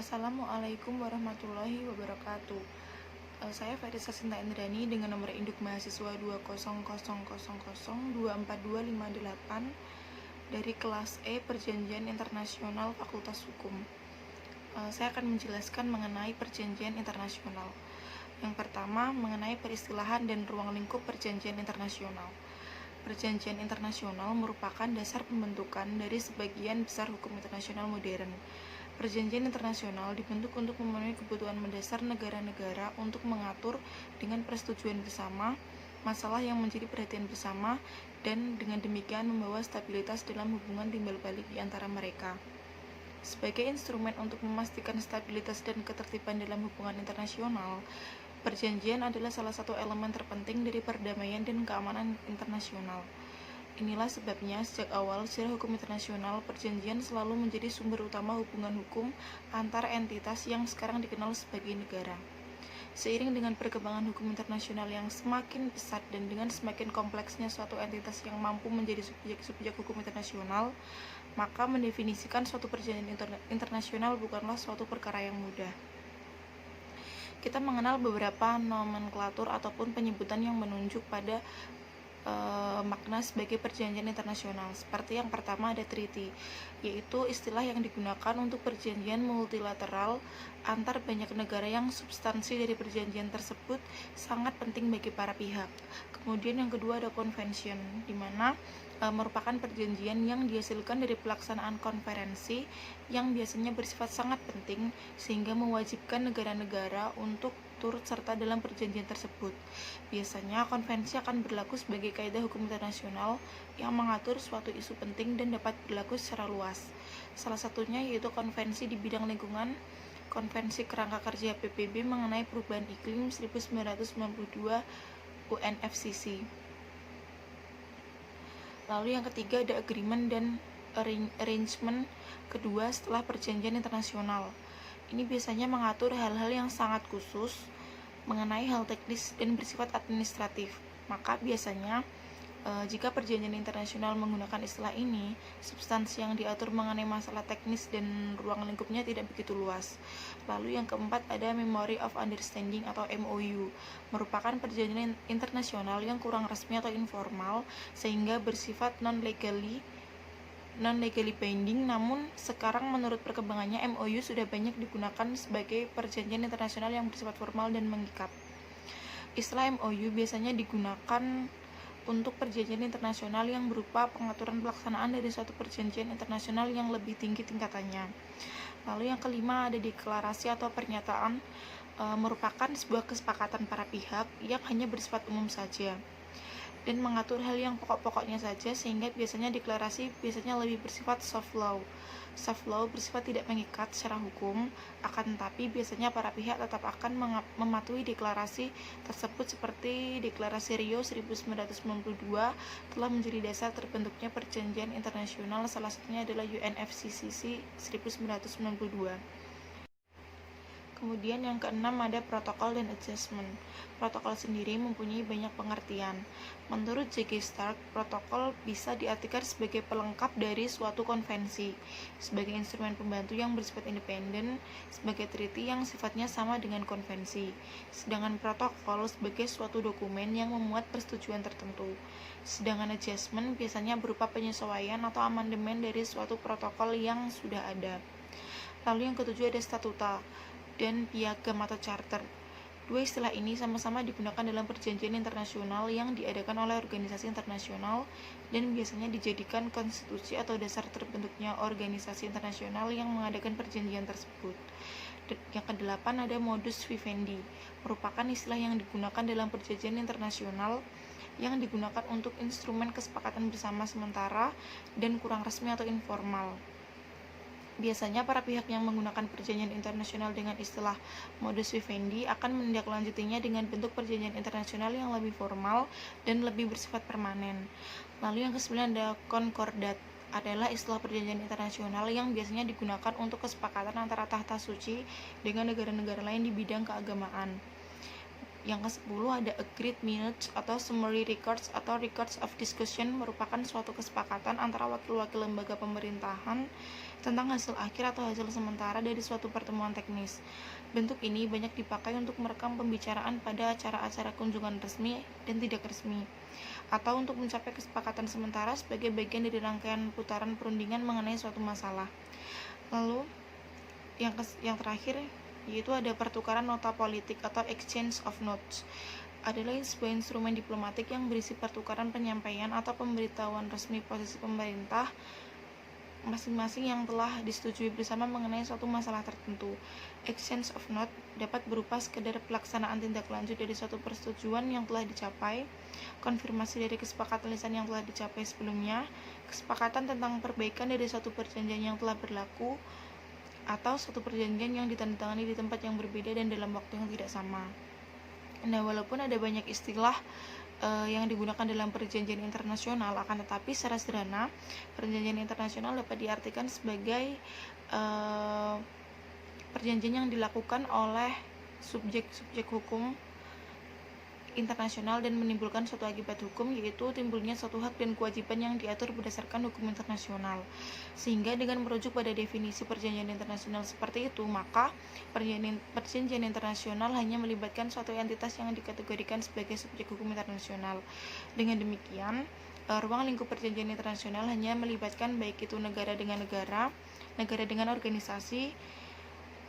Assalamualaikum warahmatullahi wabarakatuh. Saya Farisa Sinta Indrani dengan nomor induk mahasiswa 20000242558 dari kelas E Perjanjian Internasional Fakultas Hukum. Saya akan menjelaskan mengenai perjanjian internasional. Yang pertama, mengenai peristilahan dan ruang lingkup perjanjian internasional. Perjanjian internasional merupakan dasar pembentukan dari sebagian besar hukum internasional modern. Perjanjian internasional dibentuk untuk memenuhi kebutuhan mendasar negara-negara untuk mengatur dengan persetujuan bersama masalah yang menjadi perhatian bersama dan dengan demikian membawa stabilitas dalam hubungan timbal balik di antara mereka. Sebagai instrumen untuk memastikan stabilitas dan ketertiban dalam hubungan internasional, perjanjian adalah salah satu elemen terpenting dari perdamaian dan keamanan internasional. Inilah sebabnya sejak awal secara hukum internasional, perjanjian selalu menjadi sumber utama hubungan hukum antar entitas yang sekarang dikenal sebagai negara. Seiring dengan perkembangan hukum internasional yang semakin pesat dan dengan semakin kompleksnya suatu entitas yang mampu menjadi subjek hukum internasional, maka mendefinisikan suatu perjanjian internasional bukanlah suatu perkara yang mudah. Kita mengenal beberapa nomenklatur ataupun penyebutan yang menunjuk pada makna sebagai perjanjian internasional. Seperti yang pertama ada treaty, yaitu istilah yang digunakan untuk perjanjian multilateral antar banyak negara yang substansi dari perjanjian tersebut sangat penting bagi para pihak. Kemudian yang kedua ada convention, di mana merupakan perjanjian yang dihasilkan dari pelaksanaan konferensi yang biasanya bersifat sangat penting sehingga mewajibkan negara-negara untuk turut serta dalam perjanjian tersebut. Biasanya konvensi akan berlaku sebagai kaidah hukum internasional yang mengatur suatu isu penting dan dapat berlaku secara luas. Salah satunya yaitu konvensi di bidang lingkungan, Konvensi Kerangka Kerja PBB mengenai perubahan iklim 1992 UNFCCC. Lalu yang ketiga ada agreement dan arrangement kedua setelah perjanjian internasional. Ini biasanya mengatur hal-hal yang sangat khusus mengenai hal teknis dan bersifat administratif. Maka biasanya jika perjanjian internasional menggunakan istilah ini, substansi yang diatur mengenai masalah teknis dan ruang lingkupnya tidak begitu luas. Lalu yang keempat ada Memory of Understanding atau MOU, merupakan perjanjian internasional yang kurang resmi atau informal sehingga bersifat non-legally binding, namun sekarang menurut perkembangannya MOU sudah banyak digunakan sebagai perjanjian internasional yang bersifat formal dan mengikat. Istilah MOU biasanya digunakan untuk perjanjian internasional yang berupa pengaturan pelaksanaan dari suatu perjanjian internasional yang lebih tinggi tingkatannya. Lalu yang kelima ada deklarasi atau pernyataan, merupakan sebuah kesepakatan para pihak yang hanya bersifat umum saja dan mengatur hal yang pokok-pokoknya saja, sehingga biasanya deklarasi biasanya lebih bersifat soft law. Soft law bersifat tidak mengikat secara hukum, akan tetapi biasanya para pihak tetap akan mematuhi deklarasi tersebut seperti Deklarasi Rio 1992 telah menjadi dasar terbentuknya perjanjian internasional, salah satunya adalah UNFCCC 1992. Kemudian yang keenam ada protokol dan adjustment. Protokol sendiri mempunyai banyak pengertian. Menurut J.G. Stark, protokol bisa diartikan sebagai pelengkap dari suatu konvensi, sebagai instrumen pembantu yang bersifat independen, sebagai treaty yang sifatnya sama dengan konvensi. Sedangkan protokol sebagai suatu dokumen yang memuat persetujuan tertentu. Sedangkan adjustment biasanya berupa penyesuaian atau amandemen dari suatu protokol yang sudah ada. Lalu yang ketujuh ada statuta dan piagam atau charter. Dua istilah ini sama-sama digunakan dalam perjanjian internasional yang diadakan oleh organisasi internasional dan biasanya dijadikan konstitusi atau dasar terbentuknya organisasi internasional yang mengadakan perjanjian tersebut. Yang kedelapan ada modus vivendi, merupakan istilah yang digunakan dalam perjanjian internasional yang digunakan untuk instrumen kesepakatan bersama sementara dan kurang resmi atau informal. Biasanya para pihak yang menggunakan perjanjian internasional dengan istilah modus vivendi akan menindaklanjutinya dengan bentuk perjanjian internasional yang lebih formal dan lebih bersifat permanen. Lalu yang kesembilan ada concordat, adalah istilah perjanjian internasional yang biasanya digunakan untuk kesepakatan antara tahta suci dengan negara-negara lain di bidang keagamaan. Yang ke-10 ada agreed minutes atau summary records atau records of discussion, merupakan suatu kesepakatan antara wakil-wakil lembaga pemerintahan tentang hasil akhir atau hasil sementara dari suatu pertemuan teknis. Bentuk ini banyak dipakai untuk merekam pembicaraan pada acara-acara kunjungan resmi dan tidak resmi, atau untuk mencapai kesepakatan sementara sebagai bagian dari rangkaian putaran perundingan mengenai suatu masalah. Lalu yang terakhir yaitu ada pertukaran nota politik atau exchange of notes, adalah sebuah instrumen diplomatik yang berisi pertukaran penyampaian atau pemberitahuan resmi posisi pemerintah masing-masing yang telah disetujui bersama mengenai suatu masalah tertentu. Exchange of note dapat berupa sekedar pelaksanaan tindak lanjut dari suatu persetujuan yang telah dicapai, konfirmasi dari kesepakatan lisan yang telah dicapai sebelumnya, kesepakatan tentang perbaikan dari suatu perjanjian yang telah berlaku, atau suatu perjanjian yang ditandatangani di tempat yang berbeda dan dalam waktu yang tidak sama. Nah, walaupun ada banyak istilah yang digunakan dalam perjanjian internasional, akan tetapi secara sederhana perjanjian internasional dapat diartikan sebagai perjanjian yang dilakukan oleh subjek hukum internasional dan menimbulkan suatu akibat hukum, yaitu timbulnya suatu hak dan kewajiban yang diatur berdasarkan hukum internasional. Sehingga dengan merujuk pada definisi perjanjian internasional seperti itu, maka perjanjian internasional hanya melibatkan suatu entitas yang dikategorikan sebagai subjek hukum internasional. Dengan demikian, ruang lingkup perjanjian internasional hanya melibatkan baik itu negara dengan negara, negara dengan organisasi,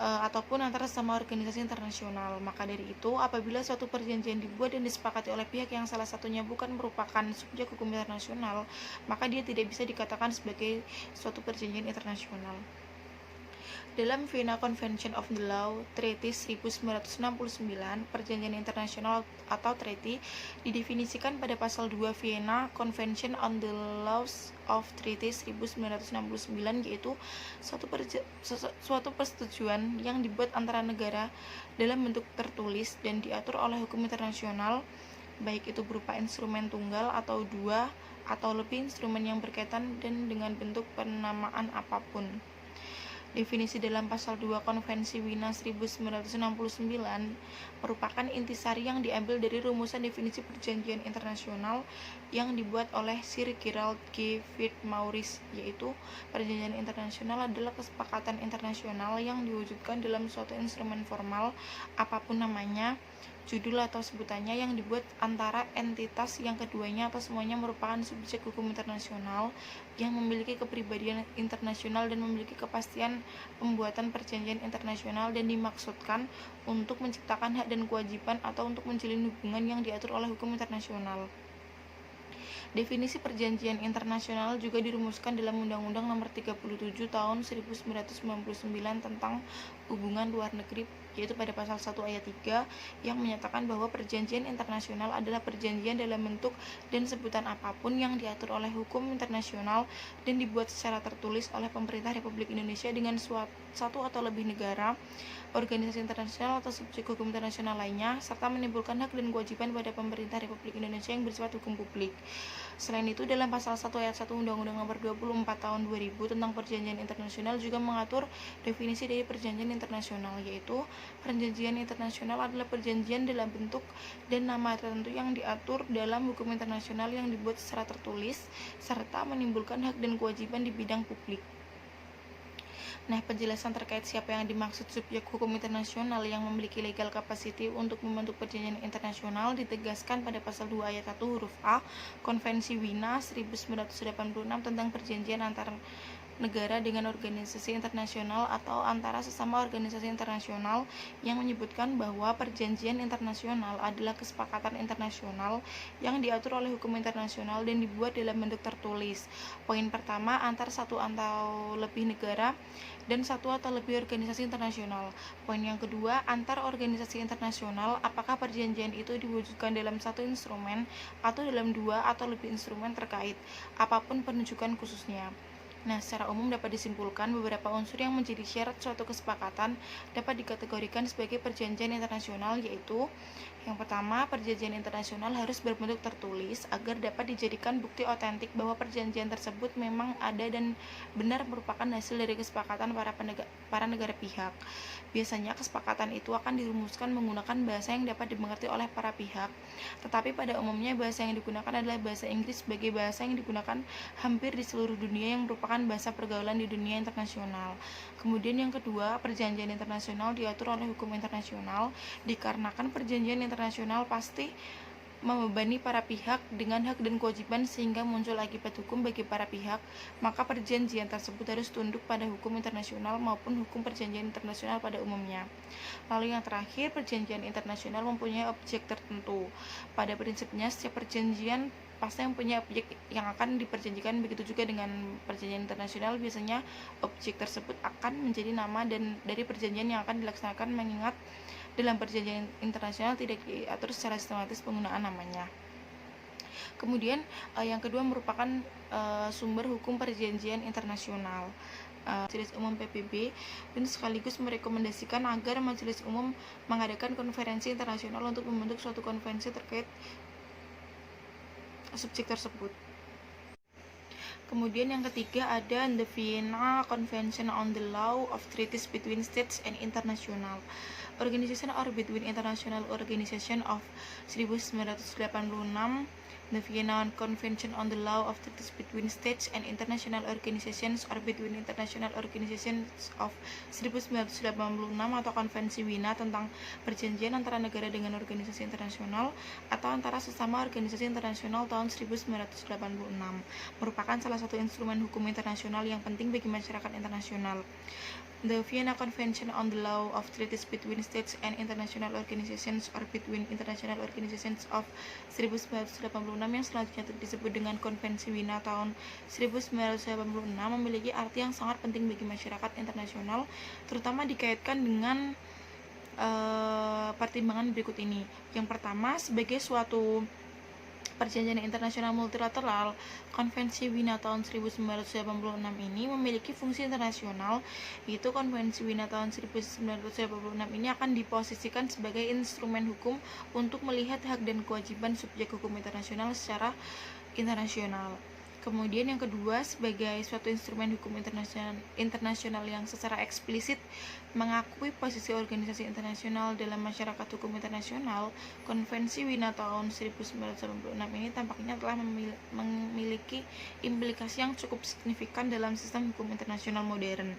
ataupun antara sesama organisasi internasional. Maka dari itu, apabila suatu perjanjian dibuat dan disepakati oleh pihak yang salah satunya bukan merupakan subjek hukum internasional, maka dia tidak bisa dikatakan sebagai suatu perjanjian internasional. Dalam Vienna Convention of the Law Treaty 1969, perjanjian internasional atau treaty didefinisikan pada pasal 2 Vienna Convention on the Laws of Treaty 1969, yaitu suatu persetujuan yang dibuat antara negara dalam bentuk tertulis dan diatur oleh hukum internasional, baik itu berupa instrumen tunggal atau dua atau lebih instrumen yang berkaitan dan dengan bentuk penamaan apapun. Definisi dalam pasal 2 Konvensi Wina 1969 merupakan intisari yang diambil dari rumusan definisi perjanjian internasional yang dibuat oleh Sir Gerald G. Fitzmaurice, yaitu perjanjian internasional adalah kesepakatan internasional yang diwujudkan dalam suatu instrumen formal, apapun namanya, judul atau sebutannya, yang dibuat antara entitas yang keduanya atau semuanya merupakan subjek hukum internasional yang memiliki kepribadian internasional dan memiliki kepastian pembuatan perjanjian internasional, dan dimaksudkan untuk menciptakan hak dan kewajiban atau untuk menjalin hubungan yang diatur oleh hukum internasional. Definisi perjanjian internasional juga dirumuskan dalam Undang-Undang Nomor 37 Tahun 1999 tentang hubungan luar negeri, yaitu pada pasal 1 ayat 3 yang menyatakan bahwa perjanjian internasional adalah perjanjian dalam bentuk dan sebutan apapun yang diatur oleh hukum internasional dan dibuat secara tertulis oleh pemerintah Republik Indonesia dengan satu atau lebih negara, organisasi internasional atau subjek hukum internasional lainnya, serta menimbulkan hak dan kewajiban pada pemerintah Republik Indonesia yang bersifat hukum publik. Selain itu, dalam pasal 1 ayat 1 Undang-Undang Nomor 24 Tahun 2000 tentang perjanjian internasional juga mengatur definisi dari perjanjian internasional, yaitu perjanjian internasional adalah perjanjian dalam bentuk dan nama tertentu yang diatur dalam hukum internasional yang dibuat secara tertulis serta menimbulkan hak dan kewajiban di bidang publik. Nah, penjelasan terkait siapa yang dimaksud subjek hukum internasional yang memiliki legal capacity untuk membentuk perjanjian internasional ditegaskan pada pasal 2 ayat 1 huruf A Konvensi Wina 1986 tentang perjanjian antar negara dengan organisasi internasional atau antara sesama organisasi internasional, yang menyebutkan bahwa perjanjian internasional adalah kesepakatan internasional yang diatur oleh hukum internasional dan dibuat dalam bentuk tertulis. Poin pertama, antar satu atau lebih negara dan satu atau lebih organisasi internasional. Poin yang kedua, antar organisasi internasional, apakah perjanjian itu diwujudkan dalam satu instrumen atau dalam dua atau lebih instrumen terkait, apapun penunjukan khususnya. Nah, secara umum dapat disimpulkan beberapa unsur yang menjadi syarat suatu kesepakatan dapat dikategorikan sebagai perjanjian internasional, yaitu yang pertama, perjanjian internasional harus berbentuk tertulis agar dapat dijadikan bukti otentik bahwa perjanjian tersebut memang ada dan benar merupakan hasil dari kesepakatan para negara pihak. Biasanya kesepakatan itu akan dirumuskan menggunakan bahasa yang dapat dimengerti oleh para pihak, tetapi pada umumnya bahasa yang digunakan adalah bahasa Inggris sebagai bahasa yang digunakan hampir di seluruh dunia, yang merupakan merupakan bahasa pergaulan di dunia internasional. Kemudian yang kedua, perjanjian internasional diatur oleh hukum internasional dikarenakan perjanjian internasional pasti membebani para pihak dengan hak dan kewajiban sehingga muncul akibat hukum bagi para pihak, maka perjanjian tersebut harus tunduk pada hukum internasional maupun hukum perjanjian internasional pada umumnya. Lalu yang terakhir, perjanjian internasional mempunyai objek tertentu. Pada prinsipnya, setiap perjanjian pasti mempunyai objek yang akan diperjanjikan. Begitu juga dengan perjanjian internasional, biasanya objek tersebut akan menjadi nama dan dari perjanjian yang akan dilaksanakan, mengingat dalam perjanjian internasional tidak diatur secara sistematis penggunaan namanya. Kemudian yang kedua merupakan sumber hukum perjanjian internasional. Majelis Umum PBB dan sekaligus merekomendasikan agar Majelis Umum mengadakan konferensi internasional untuk membentuk suatu konvensi terkait subjek tersebut. Kemudian yang ketiga ada The Vienna Convention on the Law of Treaties Between States and International Organization or Between International Organization of 1986. The Vienna Convention on the Law of Treaties Between States and International Organizations or Between International Organizations of 1986 atau Konvensi Wina tentang perjanjian antara negara dengan organisasi internasional atau antara sesama organisasi internasional tahun 1986 merupakan salah satu instrumen hukum internasional yang penting bagi masyarakat internasional. The Vienna Convention on the Law of Treaties Between States and International Organizations or Between International Organizations of 1986 yang selanjutnya disebut dengan Konvensi Wina tahun 1986 memiliki arti yang sangat penting bagi masyarakat internasional, terutama dikaitkan dengan pertimbangan berikut ini. Yang pertama, sebagai suatu perjanjian internasional multilateral, Konvensi Wina tahun 1986 ini memiliki fungsi internasional, yaitu Konvensi Wina tahun 1986 ini akan diposisikan sebagai instrumen hukum untuk melihat hak dan kewajiban subjek hukum internasional secara internasional. Kemudian yang kedua, sebagai suatu instrumen hukum internasional yang secara eksplisit mengakui posisi organisasi internasional dalam masyarakat hukum internasional, Konvensi Wina tahun 1986 ini tampaknya telah memiliki implikasi yang cukup signifikan dalam sistem hukum internasional modern.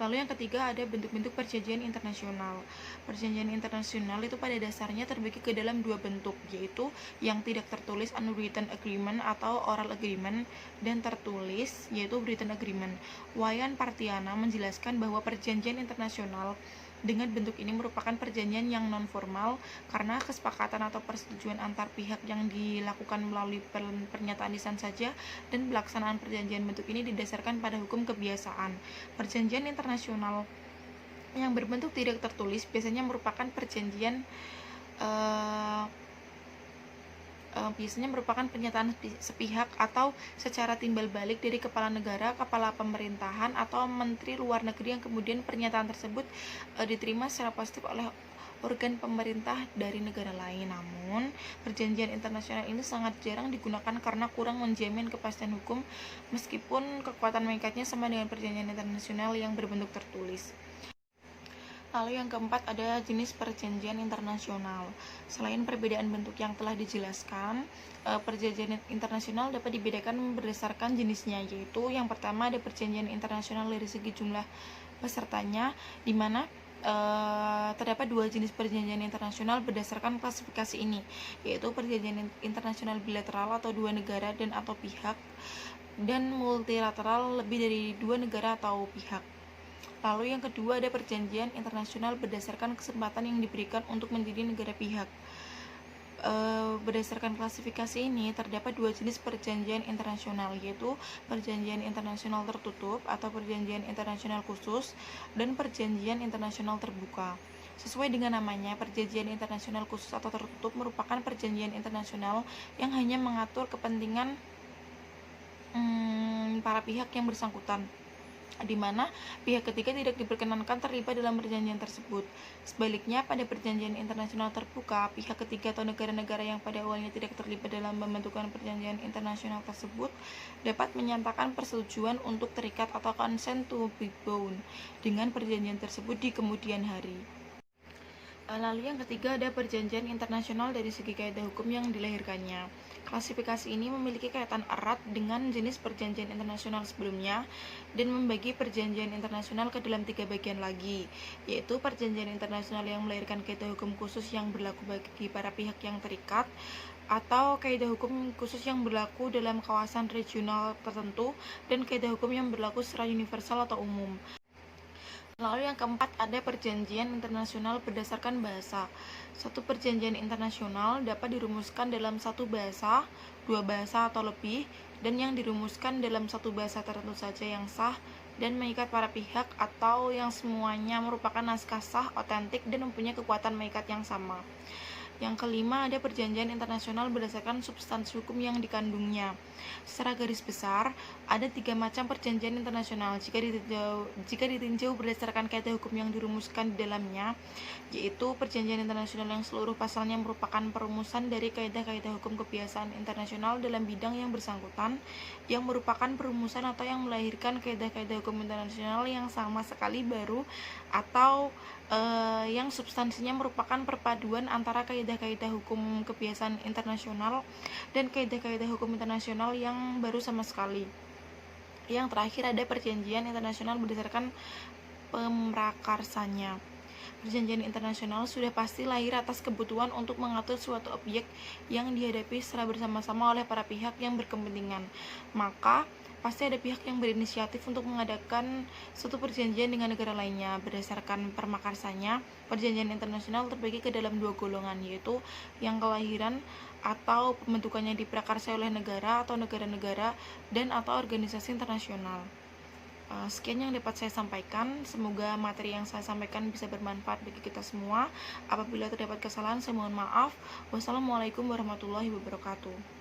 Lalu yang ketiga ada bentuk-bentuk perjanjian internasional. Perjanjian internasional itu pada dasarnya terbagi ke dalam dua bentuk, yaitu yang tidak tertulis unwritten agreement atau oral agreement, dan tertulis yaitu written agreement. Wayan Partiana menjelaskan bahwa perjanjian internasional dengan bentuk ini merupakan perjanjian yang non-formal karena kesepakatan atau persetujuan antar pihak yang dilakukan melalui pernyataan lisan saja, dan pelaksanaan perjanjian bentuk ini didasarkan pada hukum kebiasaan. Perjanjian internasional yang berbentuk tidak tertulis biasanya merupakan perjanjian pernyataan sepihak atau secara timbal balik dari kepala negara, kepala pemerintahan, atau menteri luar negeri yang kemudian pernyataan tersebut diterima secara positif oleh organ pemerintah dari negara lain. Namun, perjanjian internasional ini sangat jarang digunakan karena kurang menjamin kepastian hukum, meskipun kekuatan mengikatnya sama dengan perjanjian internasional yang berbentuk tertulis. Lalu yang keempat ada jenis perjanjian internasional. Selain perbedaan bentuk yang telah dijelaskan, perjanjian internasional dapat dibedakan berdasarkan jenisnya, yaitu yang pertama ada perjanjian internasional dari segi jumlah pesertanya, di mana terdapat dua jenis perjanjian internasional berdasarkan klasifikasi ini, yaitu perjanjian internasional bilateral atau dua negara dan atau pihak, dan multilateral lebih dari dua negara atau pihak. Lalu yang kedua ada perjanjian internasional berdasarkan kesempatan yang diberikan untuk menjadi negara pihak. Berdasarkan klasifikasi ini terdapat dua jenis perjanjian internasional, yaitu perjanjian internasional tertutup atau perjanjian internasional khusus, dan perjanjian internasional terbuka. Sesuai dengan namanya, perjanjian internasional khusus atau tertutup merupakan perjanjian internasional yang hanya mengatur kepentingan para pihak yang bersangkutan, di mana pihak ketiga tidak diperkenankan terlibat dalam perjanjian tersebut. Sebaliknya, pada perjanjian internasional terbuka, pihak ketiga atau negara-negara yang pada awalnya tidak terlibat dalam pembentukan perjanjian internasional tersebut dapat menyatakan persetujuan untuk terikat atau consent to be bound dengan perjanjian tersebut di kemudian hari. Lalu yang ketiga ada perjanjian internasional dari segi kaidah hukum yang dilahirkannya. Klasifikasi ini memiliki kaitan erat dengan jenis perjanjian internasional sebelumnya dan membagi perjanjian internasional ke dalam 3 bagian lagi, yaitu perjanjian internasional yang melahirkan kaidah hukum khusus yang berlaku bagi para pihak yang terikat, atau kaidah hukum khusus yang berlaku dalam kawasan regional tertentu, dan kaidah hukum yang berlaku secara universal atau umum. Lalu yang keempat ada perjanjian internasional berdasarkan bahasa. Satu perjanjian internasional dapat dirumuskan dalam satu bahasa, dua bahasa atau lebih, dan yang dirumuskan dalam satu bahasa tertentu saja yang sah dan mengikat para pihak, atau yang semuanya merupakan naskah sah, otentik, dan mempunyai kekuatan mengikat yang sama. Yang kelima ada perjanjian internasional berdasarkan substansi hukum yang dikandungnya. Secara garis besar, ada 3 macam perjanjian internasional jika ditinjau berdasarkan kaidah hukum yang dirumuskan di dalamnya, yaitu perjanjian internasional yang seluruh pasalnya merupakan perumusan dari kaidah-kaidah hukum kebiasaan internasional dalam bidang yang bersangkutan, yang merupakan perumusan atau yang melahirkan kaidah-kaidah hukum internasional yang sama sekali baru, atau yang substansinya merupakan perpaduan antara kaidah-kaidah hukum kebiasaan internasional dan kaidah-kaidah hukum internasional yang baru sama sekali. Yang terakhir ada perjanjian internasional berdasarkan pemrakarsanya. Perjanjian internasional sudah pasti lahir atas kebutuhan untuk mengatur suatu objek yang dihadapi secara bersama-sama oleh para pihak yang berkepentingan. Maka pasti ada pihak yang berinisiatif untuk mengadakan suatu perjanjian dengan negara lainnya. Berdasarkan permakarsanya, perjanjian internasional terbagi ke dalam 2 golongan, yaitu yang kelahiran atau pembentukannya diprakarsai oleh negara atau negara-negara dan atau organisasi internasional. Sekian yang dapat saya sampaikan. Semoga materi yang saya sampaikan bisa bermanfaat bagi kita semua. Apabila terdapat kesalahan, saya mohon maaf. Wassalamualaikum warahmatullahi wabarakatuh.